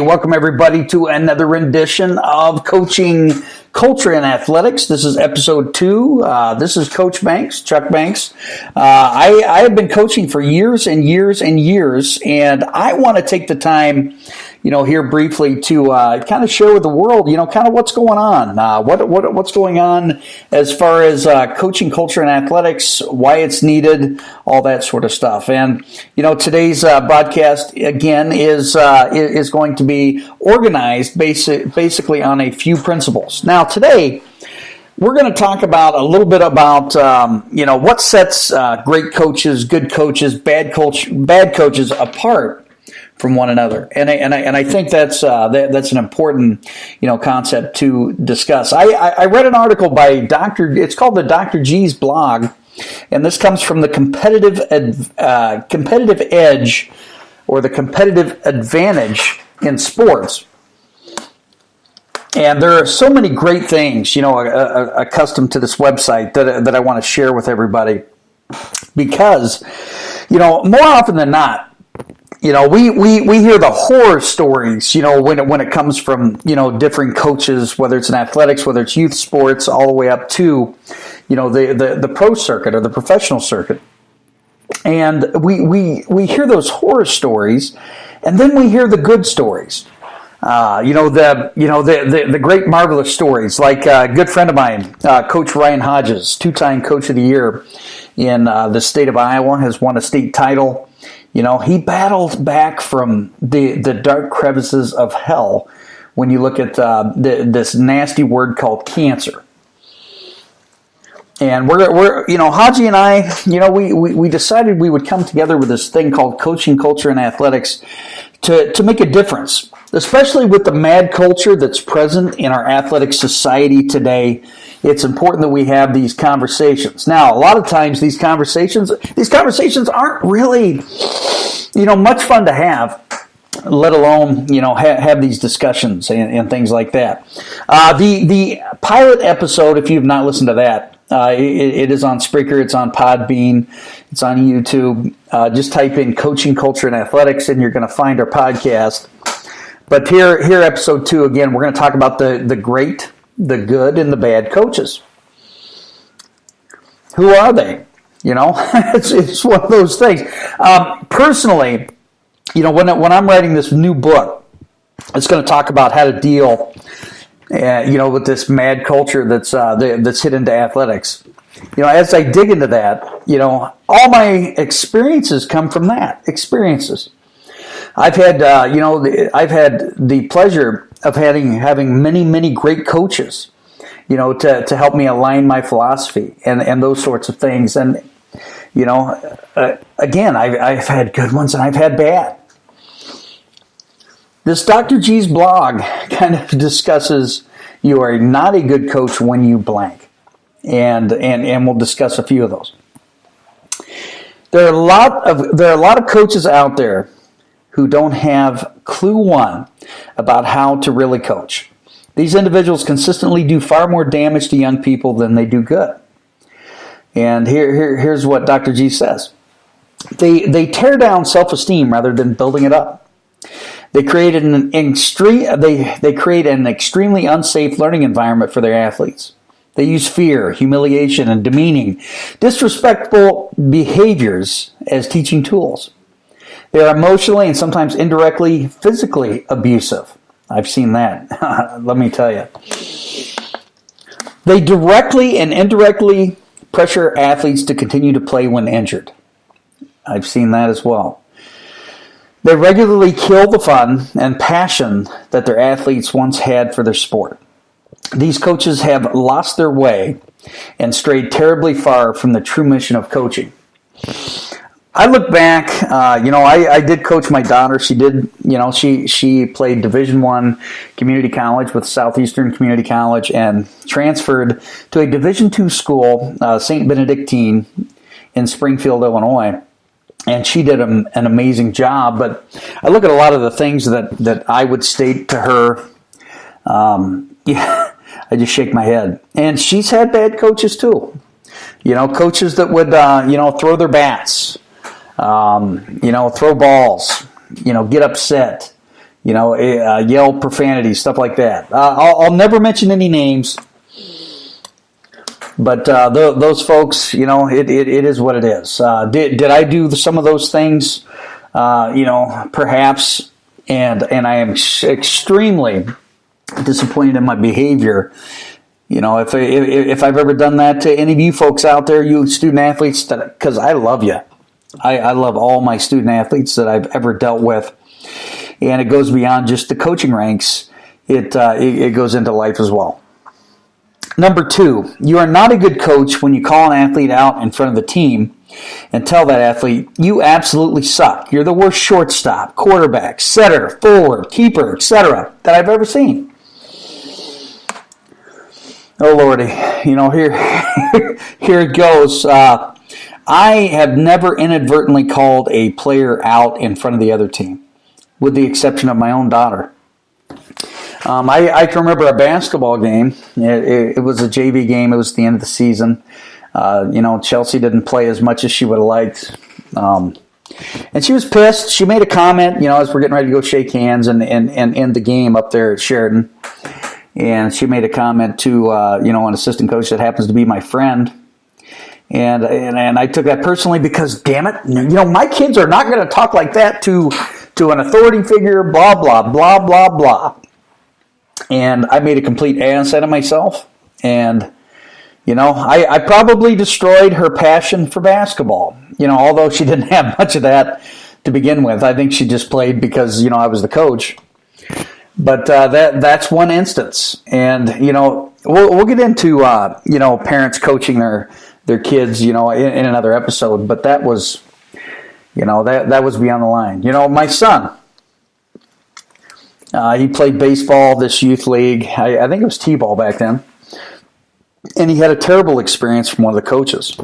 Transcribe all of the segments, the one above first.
welcome everybody to another rendition of Coaching Culture and Athletics. This is episode 2. This is Coach Banks, Chuck Banks. I have been coaching for years and years and years, and I want to take the time, here briefly to kind of share with the world, kind of what's going on, what's going on as far as coaching culture and athletics, why it's needed, all that sort of stuff. And today's broadcast again is going to be organized basically on a few principles. Now today, we're going to talk about a little bit about what sets great coaches, good coaches, bad coaches apart from one another, and I think that's an important concept to discuss. I read an article by It's called the Dr. G's blog, and this comes from the competitive edge or the competitive advantage in sports. And there are so many great things, accustomed to this website that I want to share with everybody, because more often than not, we hear the horror stories, when it comes from, different coaches, whether it's in athletics, whether it's youth sports, all the way up to, the pro circuit or the professional circuit. And we hear those horror stories, and then we hear the good stories. The great marvelous stories, like a good friend of mine, Coach Ryan Hodges, 2-time Coach of the Year in the state of Iowa, has won a state title. He battled back from the dark crevices of hell when you look at this nasty word called cancer. And we're Hodgie and I, we decided we would come together with this thing called Coaching Culture and Athletics to make a difference, especially with the mad culture that's present in our athletic society today. It's important that we have these conversations. Now, a lot of times these conversations aren't really, much fun to have, let alone, have these discussions and things like that. The pilot episode, if you've not listened to that, it is on Spreaker, it's on Podbean, it's on YouTube. Just type in Coaching Culture and Athletics and you're going to find our podcast. But here, episode 2, again, we're going to talk about the great, the good, and the bad coaches. Who are they? It's one of those things. Personally, when I'm writing this new book, it's going to talk about how to deal, with this mad culture that's hit into athletics. As I dig into that, all my experiences come from that. Experiences. I've had, I've had the pleasure of having many great coaches, to help me align my philosophy and those sorts of things. And, again, I've had good ones and I've had bad. This Dr. G's blog kind of discusses you are not a good coach when you blank. And we'll discuss a few of those. There are a lot of coaches out there who don't have clue one about how to really coach. These individuals consistently do far more damage to young people than they do good. And here's what Dr. G says. They tear down self-esteem rather than building it up. They create an extremely unsafe learning environment for their athletes. They use fear, humiliation, and demeaning, disrespectful behaviors as teaching tools. They are emotionally and sometimes indirectly physically abusive. I've seen that. Let me tell you. They directly and indirectly pressure athletes to continue to play when injured. I've seen that as well. They regularly kill the fun and passion that their athletes once had for their sport. These coaches have lost their way and strayed terribly far from the true mission of coaching. I look back, I did coach my daughter. She did, she played Division I community college with Southeastern Community College and transferred to a Division II school, St. Benedictine in Springfield, Illinois. And she did an amazing job. But I look at a lot of the things that I would state to her. I just shake my head. And she's had bad coaches too. Coaches that would, throw their bats. Throw balls, get upset, yell profanity, stuff like that. I'll never mention any names, but those folks, it is what it is. Did I do some of those things? Perhaps, and I am extremely disappointed in my behavior. If I've ever done that to any of you folks out there, you student athletes, because I love you. I love all my student athletes that I've ever dealt with. And it goes beyond just the coaching ranks. It goes into life as well. Number 2, you are not a good coach when you call an athlete out in front of the team and tell that athlete, you absolutely suck. You're the worst shortstop, quarterback, setter, forward, keeper, etc. that I've ever seen. Oh, Lordy. Here it goes. I have never inadvertently called a player out in front of the other team, with the exception of my own daughter. I can remember a basketball game. It was a JV game. It was the end of the season. Chelsea didn't play as much as she would have liked. And she was pissed. She made a comment, as we're getting ready to go shake hands and end the game up there at Sheridan. And she made a comment to, an assistant coach that happens to be my friend. And I took that personally because, damn it, my kids are not going to talk like that to an authority figure, blah, blah, blah, blah, blah. And I made a complete ass out of myself. And, I probably destroyed her passion for basketball. Although she didn't have much of that to begin with. I think she just played because, I was the coach. But that's one instance. And, we'll get into, parents coaching their kids, in another episode. But that was, that was beyond the line. My son, he played baseball, this youth league. I think it was T-ball back then. And he had a terrible experience from one of the coaches.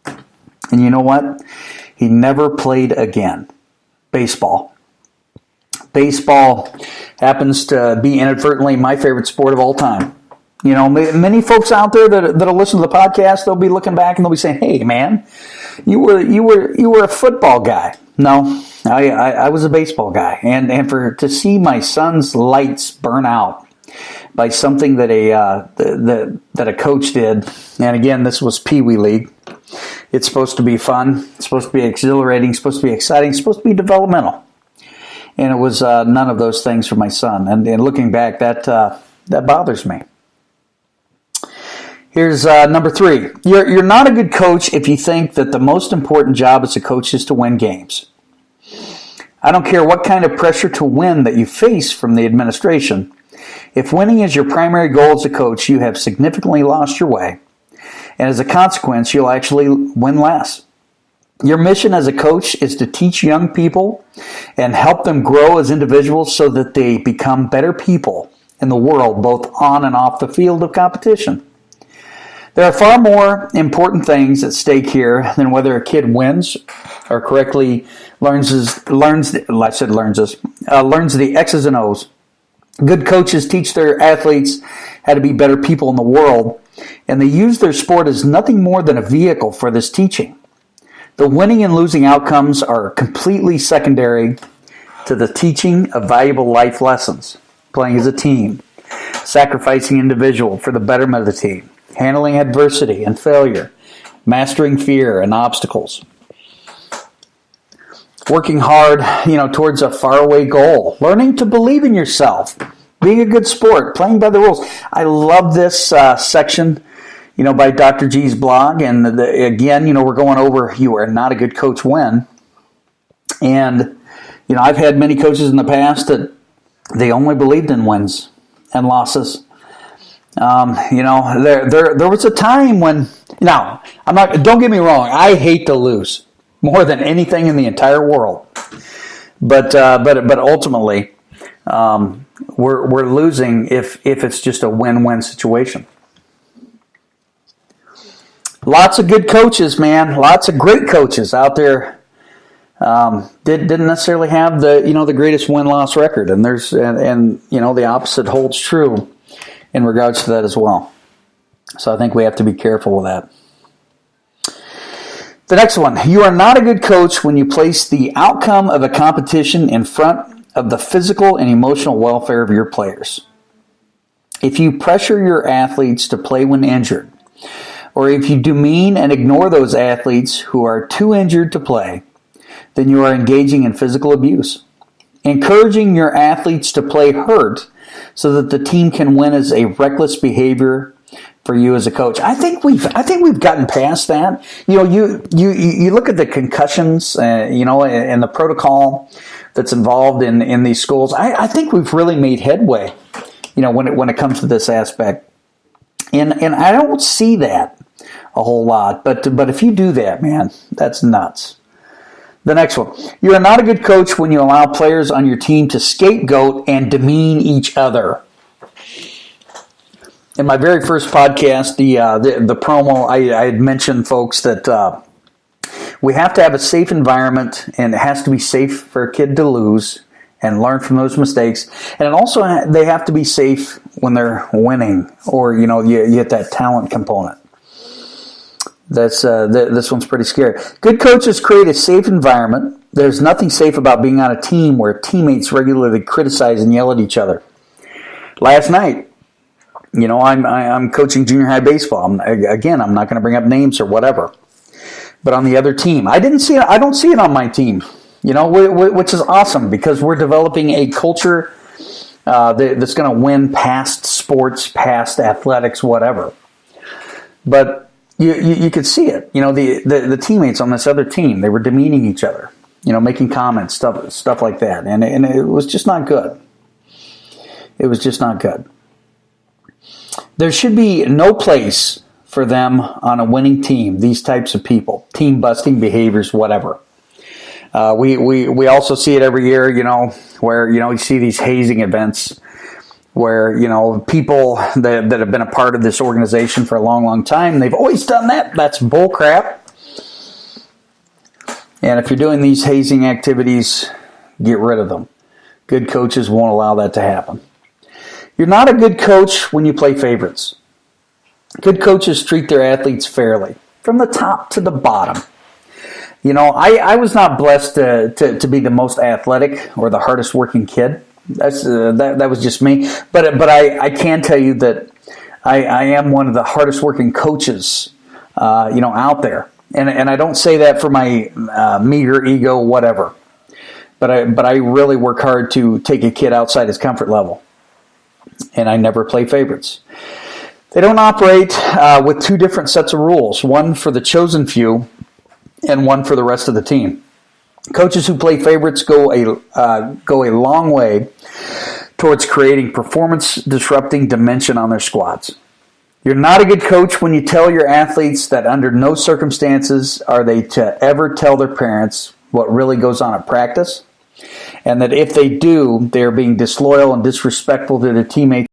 And you know what? He never played again. Baseball. Baseball happens to be inadvertently my favorite sport of all time. Many folks out there that'll listen to the podcast, they'll be looking back and they'll be saying, "Hey, man, you were a football guy." No, I was a baseball guy, and to see my son's lights burn out by something that a coach did, and again, this was Pee Wee League. It's supposed to be fun. It's supposed to be exhilarating. It's supposed to be exciting. It's supposed to be developmental. And it was none of those things for my son. And looking back, that bothers me. Here's number 3. You're not a good coach if you think that the most important job as a coach is to win games. I don't care what kind of pressure to win that you face from the administration. If winning is your primary goal as a coach, you have significantly lost your way. And as a consequence, you'll actually win less. Your mission as a coach is to teach young people and help them grow as individuals so that they become better people in the world, both on and off the field of competition. There are far more important things at stake here than whether a kid wins or correctly learns the X's and O's. Good coaches teach their athletes how to be better people in the world, and they use their sport as nothing more than a vehicle for this teaching. The winning and losing outcomes are completely secondary to the teaching of valuable life lessons, playing as a team, sacrificing individual for the betterment of the team, handling adversity and failure, mastering fear and obstacles, working hard, towards a faraway goal, learning to believe in yourself, being a good sport, playing by the rules. I love this section, by Dr. G's blog. And again, we're going over you are not a good coach when. And, I've had many coaches in the past that they only believed in wins and losses. There was a time when, now, don't get me wrong, I hate to lose more than anything in the entire world. But ultimately, we're losing if it's just a win-win situation. Lots of good coaches, man. Lots of great coaches out there. Didn't necessarily have the greatest win-loss record, and the opposite holds true in regards to that as well. So I think we have to be careful with that. The next one, you are not a good coach when you place the outcome of a competition in front of the physical and emotional welfare of your players. If you pressure your athletes to play when injured, or if you demean and ignore those athletes who are too injured to play, then you are engaging in physical abuse. Encouraging your athletes to play hurt so that the team can win is a reckless behavior for you as a coach. I think we've gotten past that. You look at the concussions, and the protocol that's involved in these schools. I think we've really made headway, when it comes to this aspect. And I don't see that a whole lot. But if you do that, man, that's nuts. The next one. You are not a good coach when you allow players on your team to scapegoat and demean each other. In my very first podcast, the promo, I had mentioned, folks, that we have to have a safe environment, and it has to be safe for a kid to lose and learn from those mistakes. And also, they have to be safe when they're winning, or you get that talent component. This one's pretty scary. Good coaches create a safe environment. There's nothing safe about being on a team where teammates regularly criticize and yell at each other. Last night, I'm coaching junior high baseball. I'm not going to bring up names or whatever. But on the other team, I don't see it on my team. Which is awesome, because we're developing a culture that's going to win past sports, past athletics, whatever. But you could see it. The teammates on this other team, they were demeaning each other. Making comments, stuff like that, and it was just not good. It was just not good. There should be no place for them on a winning team. These types of people, team busting behaviors, whatever. We also see it every year. Where you see these hazing events, where people that have been a part of this organization for a long time, they've always done that. That's bull crap. And if you're doing these hazing activities, get rid of them. Good coaches won't allow that to happen. You're not a good coach when you play favorites. Good coaches treat their athletes fairly, from the top to the bottom. I was not blessed to be the most athletic or the hardest working kid. That was just me. But I can tell you that I am one of the hardest working coaches, out there. And I don't say that for my meager ego, whatever. But I really work hard to take a kid outside his comfort level. And I never play favorites. They don't operate with two different sets of rules, one for the chosen few and one for the rest of the team. Coaches who play favorites go a long way towards creating performance-disrupting dimension on their squads. You're not a good coach when you tell your athletes that under no circumstances are they to ever tell their parents what really goes on at practice, and that if they do, they are being disloyal and disrespectful to their teammates